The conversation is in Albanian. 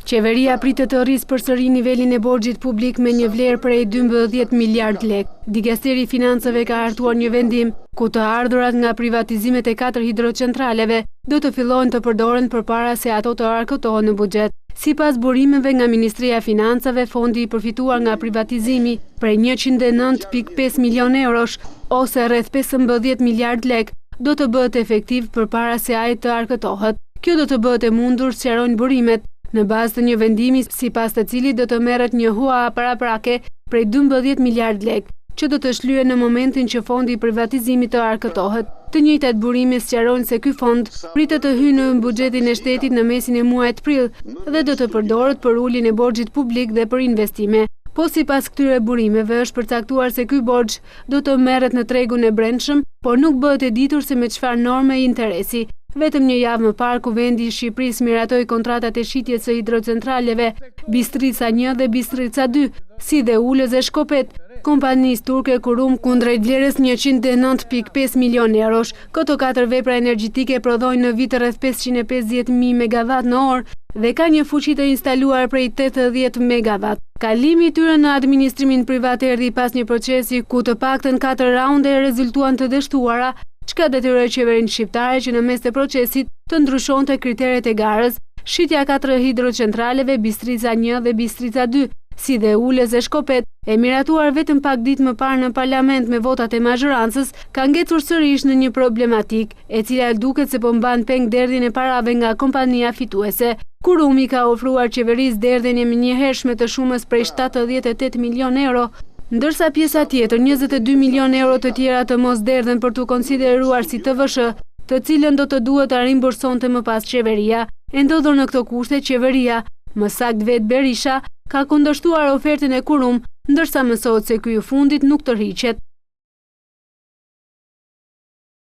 Qeveria pritet të rrisë përsëri nivelin e borxhit publik me një vlerë prej 12 miliard lek. Dikasteri i Financave ka hartuar një vendim ku të ardhurat nga privatizimet e 4 hidrocentraleve do të fillojnë të përdoren përpara se ato të arkëtohen në buxhet. Sipas burimeve nga Ministria e Financave, fondi i përfituar nga privatizimi prej 109.5 milion eurosh ose rreth 15 miliard lek do të bëhet efektiv përpara se ai të arkëtohet. Kjo do të bëhet e mundur, sqarojnë burimet, në bazë të një vendimi sipas të cilit do të merret një hua paraprake prej 12 miliard lek, që do të shlyhen në momentin që fondi i privatizimit të arkëtohet. Të njëjtat burime sqarojnë se ky fond pritet të hyjë në buxhetin e shtetit në mesin e muajit prill dhe do të përdoret për uljen e borxhit publik dhe për investime. Po sipas këtyre burimeve është përcaktuar se ky borxh do të merret në tregun e brendshëm, por nuk bëhet e ditur se me çfarë norme i interesi. Vetëm një javë më parë Kuvendi i Shqipërisë miratoi kontratat e shitjes së hidrocentraleve Bistrica 1 dhe Bistrica 2, si dhe Ulës e Shkopet, kompanisë turke Kurum kundrejt vlerës 109.5 milion eurosh. Këto 4 vepra energjetike prodhojnë në vit rreth 550.000 megawatt në orë dhe ka një fuqi të instaluar prej 80 megawatt. Kalimi i tyre në administrimin privat erdhi pas një procesi ku të paktën 4 raunde rezultuan të dështuara, çka detyroi qeverinë shqiptare që në mes të procesit të ndryshonte kriteret e garës. Shitja 4 hidrocentraleve Bistrica 1 dhe Bistrica 2, si dhe Ulës e Shkopet, e miratuar vetëm pak ditë më parë në parlament me votat e mazhorancës, ka ngecur sërish në një problematik, e cila duket se po mban peng derdhjen e parave nga kompania fituese. Kurumi ka ofruar qeverisë derdhjen e menjëhershme të shumës prej 78 milion euro, ndërsa pjesa tjetër 22 milion euro të tjera të mos derdhen për të konsideruar si TVSH, të cilën do të duhet ta rimbursonte më pas qeveria. E ndodhur në këto kushte, qeveria, më saktë vet Berisha, ka kundërshtuar ofertën e Kurum, ndërsa mësohet se ky i fundit nuk tërhiqet.